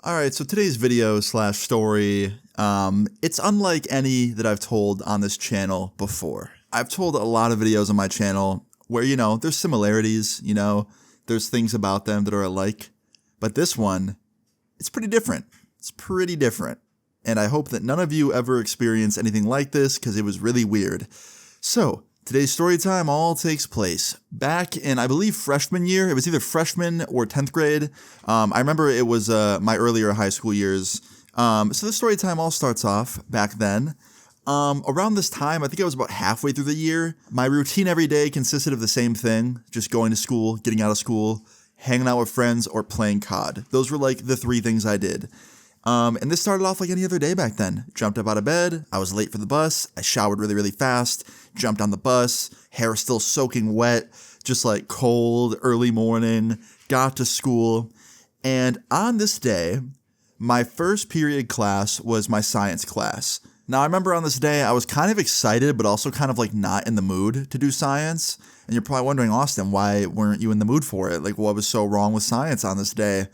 Alright, so today's video slash story, it's unlike any that I've told on this channel before. I've told a lot of videos on my channel where, there's similarities, there's things about them that are alike. But this one, it's pretty different. It's pretty different. And I hope that none of you ever experience anything like this because it was really weird. So, today's story time all takes place back in, I believe, freshman year. It was either freshman or 10th grade. I remember it was my earlier high school years. So the story time all starts off back then. Around this time, I think I was about halfway through the year. My routine every day consisted of the same thing, just going to school, getting out of school, hanging out with friends, or playing COD. Those were like the three things I did. And this started off like any other day back then. Jumped up out of bed, I was late for the bus, I showered really, really fast, jumped on the bus, hair still soaking wet, just like cold, early morning, got to school. And on this day, my first period class was my science class. Now, I remember on this day, I was kind of excited, but also kind of like not in the mood to do science. And you're probably wondering, Austin, why weren't you in the mood for it? Like, what was so wrong with science on this day?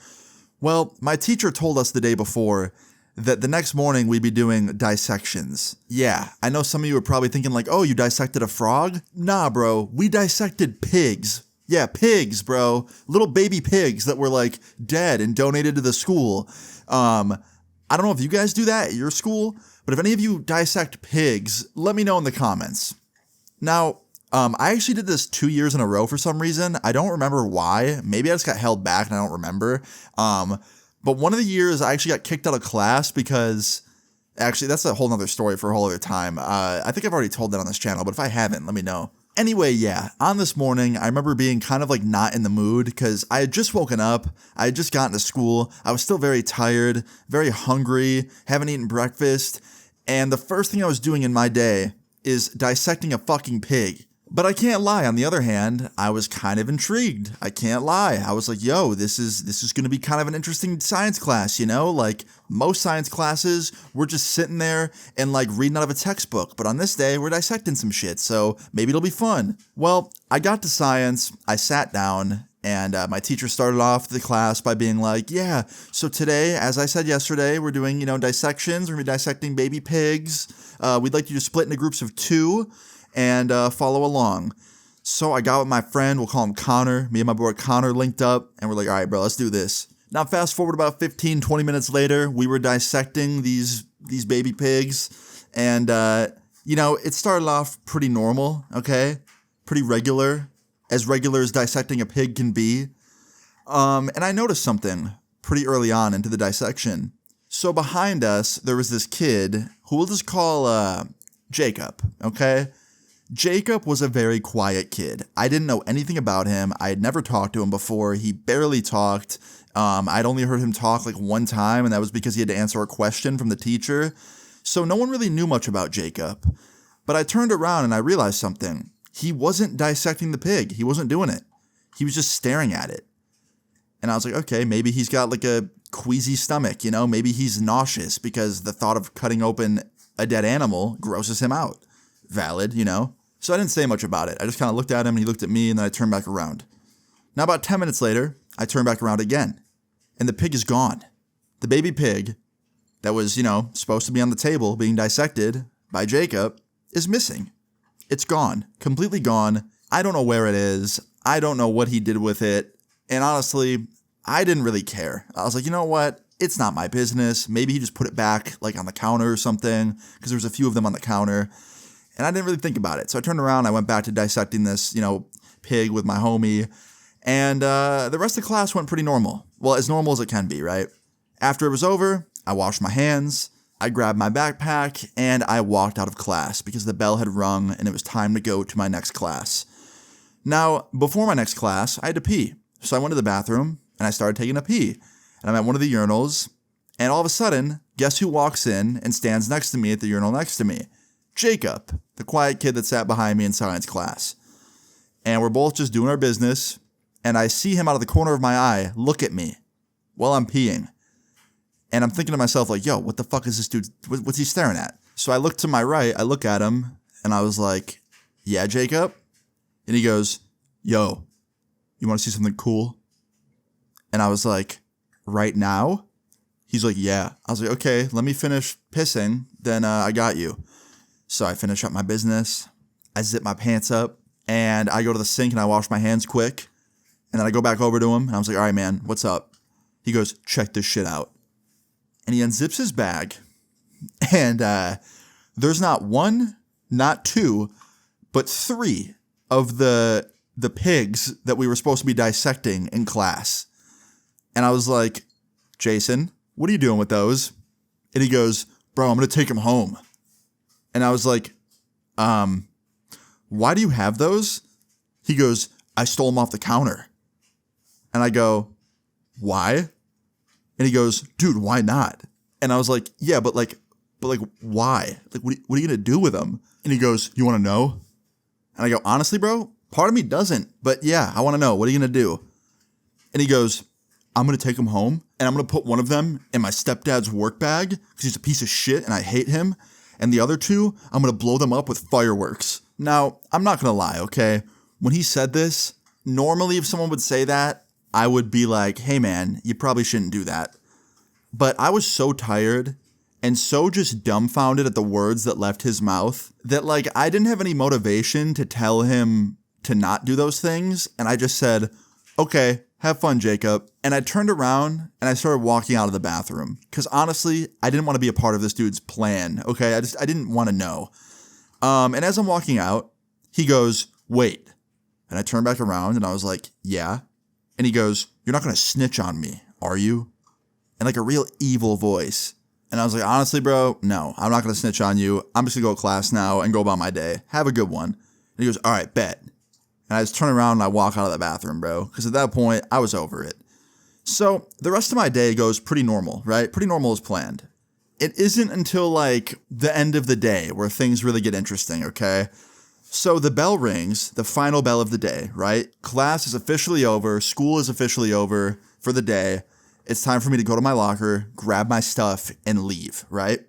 Well, my teacher told us the day before that the next morning we'd be doing dissections. Yeah, I know some of you are probably thinking like, oh, you dissected a frog? Nah, bro, we dissected pigs. Yeah, pigs, bro. Little baby pigs that were like dead and donated to the school. I don't know if you guys do that at your school, but if any of you dissect pigs, let me know in the comments. Now, I actually did this 2 years in a row for some reason. I don't remember why. Maybe I just got held back and I don't remember. But one of the years I actually got kicked out of class because, actually that's a whole nother story for a whole other time. I think I've already told that on this channel, but if I haven't, let me know. Anyway, yeah, on this morning, I remember being kind of like not in the mood because I had just woken up. I had just gotten to school. I was still very tired, very hungry, haven't eaten breakfast. And the first thing I was doing in my day is dissecting a fucking pig. But I can't lie. On the other hand, I was kind of intrigued. I can't lie. I was like, yo, this is going to be kind of an interesting science class, Like most science classes, we're just sitting there and like reading out of a textbook. But on this day, we're dissecting some shit. So maybe it'll be fun. Well, I got to science. I sat down and my teacher started off the class by being like, yeah, so today, as I said yesterday, we're doing, dissections. We're going to be dissecting baby pigs. We'd like you to split into groups of 2. And follow along. So I got with my friend, we'll call him Connor. Me and my boy Connor linked up, and we're like, all right, bro, let's do this. Now, fast forward about 15, 20 minutes later, we were dissecting these baby pigs. And, it started off pretty normal, okay? Pretty regular. As regular as dissecting a pig can be. And I noticed something pretty early on into the dissection. So behind us, there was this kid who we'll just call Jacob, okay? Jacob was a very quiet kid. I didn't know anything about him. I had never talked to him before. He barely talked. I'd only heard him talk like one time, and that was because he had to answer a question from the teacher. So no one really knew much about Jacob. But I turned around and I realized something. He wasn't dissecting the pig. He wasn't doing it. He was just staring at it. And I was like, okay, maybe he's got like a queasy stomach, Maybe he's nauseous because the thought of cutting open a dead animal grosses him out. Valid, So I didn't say much about it. I just kind of looked at him and he looked at me and then I turned back around. Now about 10 minutes later, I turned back around again. And the pig is gone. The baby pig that was, supposed to be on the table being dissected by Jacob is missing. It's gone. Completely gone. I don't know where it is. I don't know what he did with it. And honestly, I didn't really care. I was like, you know what? It's not my business. Maybe he just put it back like on the counter or something because there was a few of them on the counter. And I didn't really think about it. So I turned around, I went back to dissecting this, pig with my homie. And the rest of the class went pretty normal. Well, as normal as it can be, right? After it was over, I washed my hands, I grabbed my backpack, and I walked out of class because the bell had rung and it was time to go to my next class. Now, before my next class, I had to pee. So I went to the bathroom and I started taking a pee. And I'm at one of the urinals, and all of a sudden, guess who walks in and stands next to me at the urinal next to me? Jacob, the quiet kid that sat behind me in science class. And we're both just doing our business, and I see him out of the corner of my eye look at me while I'm peeing. And I'm thinking to myself, like, yo, what the fuck is this dude, what's he staring at? So I look to my right, I look at him, and I was like, yeah, Jacob? And he goes, yo, you want to see something cool? And I was like, right now? He's like, yeah. I was like, okay, let me finish pissing, then I got you. So I finish up my business, I zip my pants up, and I go to the sink and I wash my hands quick. And then I go back over to him, and I was like, all right, man, what's up? He goes, check this shit out. And he unzips his bag, and there's not one, not two, but three of the pigs that we were supposed to be dissecting in class. And I was like, Jason, what are you doing with those? And he goes, bro, I'm going to take them home. And I was like, why do you have those? He goes, I stole them off the counter. And I go, why? And he goes, dude, why not? And I was like, yeah, but why? Like, what are you going to do with them? And he goes, you want to know? And I go, honestly, bro, part of me doesn't. But yeah, I want to know. What are you going to do? And he goes, I'm going to take them home, and I'm going to put one of them in my stepdad's work bag because he's a piece of shit and I hate him. And the other two, I'm going to blow them up with fireworks. Now, I'm not going to lie, okay? When he said this, normally if someone would say that, I would be like, hey man, you probably shouldn't do that. But I was so tired and so just dumbfounded at the words that left his mouth that like I didn't have any motivation to tell him to not do those things. And I just said, okay, have fun, Jacob. And I turned around and I started walking out of the bathroom because honestly, I didn't want to be a part of this dude's plan. Okay. I didn't want to know. And as I'm walking out, he goes, wait. And I turned back around and I was like, yeah. And he goes, you're not going to snitch on me, are you? And like a real evil voice. And I was like, honestly, bro, no, I'm not going to snitch on you. I'm just going to go to class now and go about my day. Have a good one. And he goes, all right, bet. And I just turn around and I walk out of the bathroom, bro. Because at that point, I was over it. So the rest of my day goes pretty normal, right? Pretty normal as planned. It isn't until like the end of the day where things really get interesting, okay? So the bell rings, the final bell of the day, right? Class is officially over. School is officially over for the day. It's time for me to go to my locker, grab my stuff, and leave, right?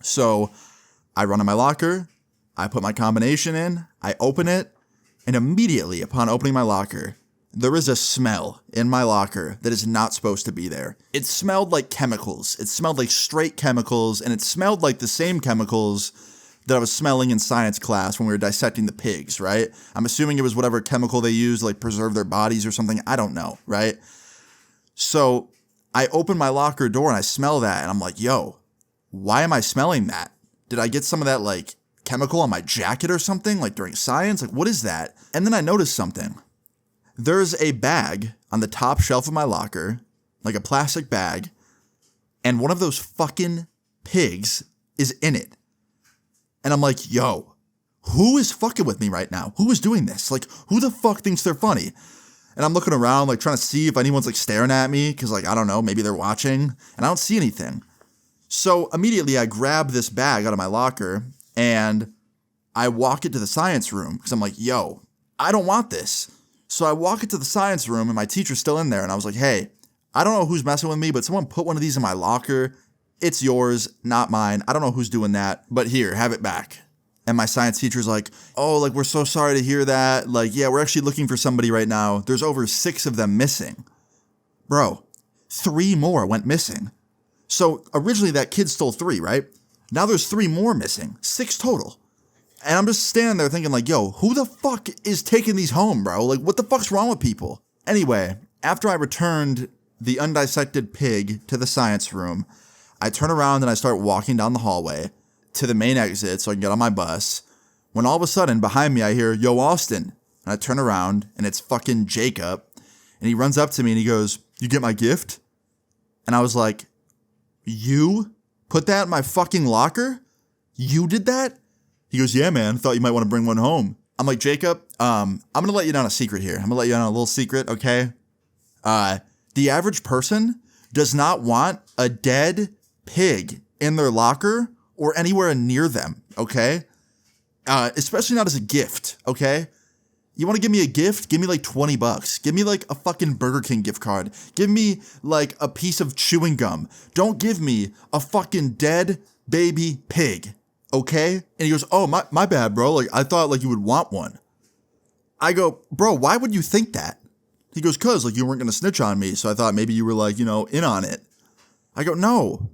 So I run to my locker. I put my combination in. I open it. And immediately upon opening my locker, there is a smell in my locker that is not supposed to be there. It smelled like chemicals. It smelled like straight chemicals. And it smelled like the same chemicals that I was smelling in science class when we were dissecting the pigs, right? I'm assuming it was whatever chemical they used to like preserve their bodies or something. I don't know, right? So I open my locker door and I smell that and I'm like, yo, why am I smelling that? Did I get some of that like chemical on my jacket or something like during science? Like what is that? And then I noticed something. There's a bag on the top shelf of my locker, like a plastic bag, and one of those fucking pigs is in it. And I'm like, yo, who is fucking with me right now? Who is doing this? Like, who the fuck thinks they're funny? And I'm looking around, like, trying to see if anyone's, like, staring at me. Because, like, I don't know, maybe they're watching. And I don't see anything. So, immediately, I grab this bag out of my locker. And I walk it to the science room. Because I'm like, yo, I don't want this. So, I walk it to the science room. And my teacher's still in there. And I was like, hey, I don't know who's messing with me. But someone put one of these in my locker. It's yours, not mine. I don't know who's doing that, but here, have it back. And my science teacher's like, oh, like, we're so sorry to hear that. Like, yeah, we're actually looking for somebody right now. There's over 6 of them missing. Bro, 3 more went missing. So originally that kid stole 3, right? Now there's 3 more missing, 6 total. And I'm just standing there thinking like, yo, who the fuck is taking these home, bro? Like, what the fuck's wrong with people? Anyway, after I returned the undissected pig to the science room, I turn around and I start walking down the hallway to the main exit so I can get on my bus. When all of a sudden, behind me, I hear, yo, Austin. And I turn around and it's fucking Jacob. And he runs up to me and he goes, you get my gift? And I was like, you put that in my fucking locker? You did that? He goes, yeah, man. Thought you might want to bring one home. I'm like, Jacob, I'm going to let you down a secret here. I'm going to let you down a little secret, okay? The average person does not want a dead pig in their locker or anywhere near them, okay? Especially not as a gift, okay? You want to give me a gift? Give me like $20. Give me like a fucking Burger King gift card. Give me like a piece of chewing gum. Don't give me a fucking dead baby pig, okay? And he goes, oh, my bad, bro. Like, I thought like you would want one. I go, bro, why would you think that? He goes, cause like you weren't going to snitch on me. So I thought maybe you were like, you know, in on it. I go, no,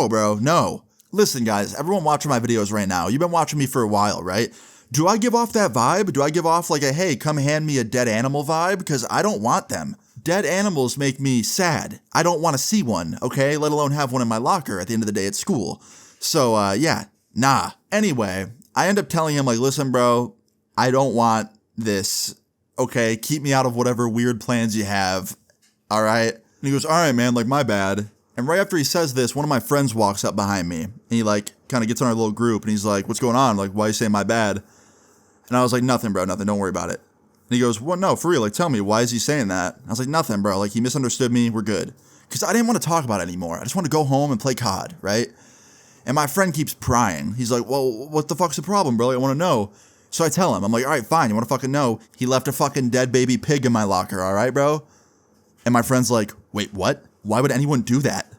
bro, no. Listen, guys, everyone watching my videos right now, you've been watching me for a while, right? Do I give off that vibe? Do I give off like a, hey, come hand me a dead animal vibe? Because I don't want them. Dead animals make me sad. I don't want to see one, okay? Let alone have one in my locker at the end of the day at school. So, yeah, nah. Anyway, I end up telling him, like, listen, bro, I don't want this, okay? Keep me out of whatever weird plans you have, all right? And he goes, all right, man, like, my bad. And right after he says this, one of my friends walks up behind me. And he, like, kind of gets on our little group, and he's like, what's going on? Like, why are you saying my bad? And I was like, nothing, bro, nothing, don't worry about it. And he goes, well, no, for real, like, tell me, why is he saying that? I was like, nothing, bro, like, he misunderstood me, we're good. Because I didn't want to talk about it anymore. I just want to go home and play COD, right? And my friend keeps prying. He's like, well, what the fuck's the problem, bro? I want to know. So I tell him, I'm like, all right, fine, you want to fucking know? He left a fucking dead baby pig in my locker, all right, bro? And my friend's like, wait, what? Why would anyone do that?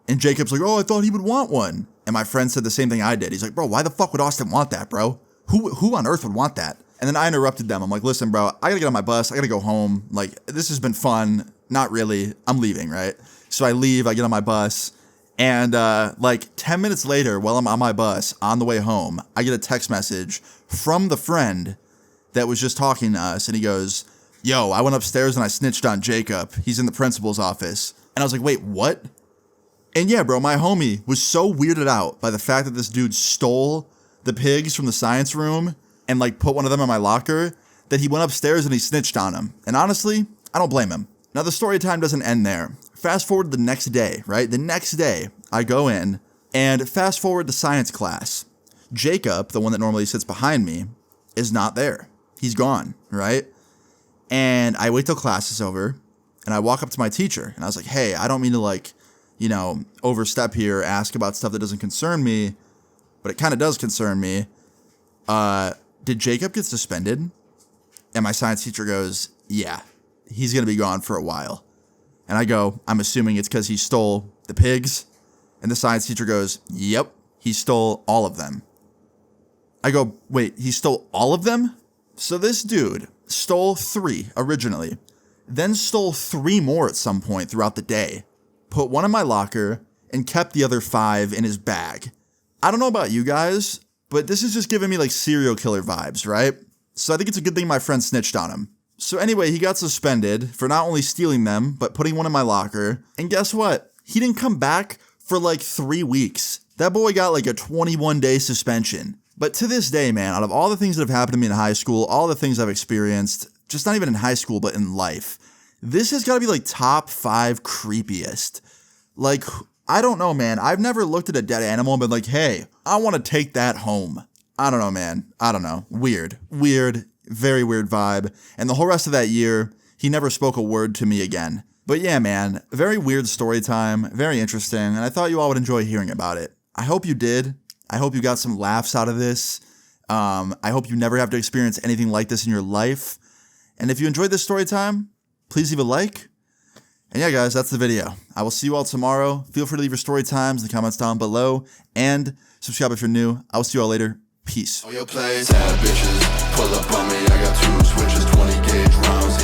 And Jacob's like, oh, I thought he would want one. And my friend said the same thing I did. He's like, bro, why the fuck would Austin want that, bro? Who on earth would want that? And then I interrupted them. I'm like, listen, bro, I gotta get on my bus. I gotta go home. Like, this has been fun. Not really. I'm leaving, right? So I leave. I get on my bus. And like 10 minutes later, while I'm on my bus on the way home, I get a text message from the friend that was just talking to us. And he goes, yo, I went upstairs and I snitched on Jacob. He's in the principal's office. And I was like, wait, what? And yeah, bro, my homie was so weirded out by the fact that this dude stole the pigs from the science room and like put one of them in my locker that he went upstairs and he snitched on him. And honestly, I don't blame him. Now the story time doesn't end there. Fast forward the next day, right? The next day I go in and fast forward to science class. Jacob, the one that normally sits behind me, is not there. He's gone, right? And I wait till class is over and I walk up to my teacher and I was like, hey, I don't mean to like, you know, overstep here, ask about stuff that doesn't concern me, but it kind of does concern me. Did Jacob get suspended? And my science teacher goes, yeah, he's going to be gone for a while. And I go, I'm assuming it's because he stole the pigs. And the science teacher goes, yep, he stole all of them. I go, wait, he stole all of them? So this dude stole 3 originally, then stole 3 more at some point throughout the day, put one in my locker, and kept the other 5 in his bag. I don't know about you guys, but this is just giving me like serial killer vibes, right? So I think it's a good thing my friend snitched on him. So anyway, he got suspended for not only stealing them, but putting one in my locker. And guess what? He didn't come back for like 3 weeks. That boy got like a 21-day suspension. But to this day, man, out of all the things that have happened to me in high school, all the things I've experienced, just not even in high school, but in life, this has got to be like top 5 creepiest. Like, I don't know, man. I've never looked at a dead animal and been like, hey, I want to take that home. I don't know, man. I don't know. Weird, very weird vibe. And the whole rest of that year, he never spoke a word to me again. But yeah, man, very weird story time, very interesting, and I thought you all would enjoy hearing about it. I hope you did. I hope you got some laughs out of this. I hope you never have to experience anything like this in your life. And if you enjoyed this story time, please leave a like. And yeah, guys, that's the video. I will see you all tomorrow. Feel free to leave your story times in the comments down below. And subscribe if you're new. I will see you all later. Peace. On your place, had bitches pull up on me. I got 2 switches, 20 gauge rounds.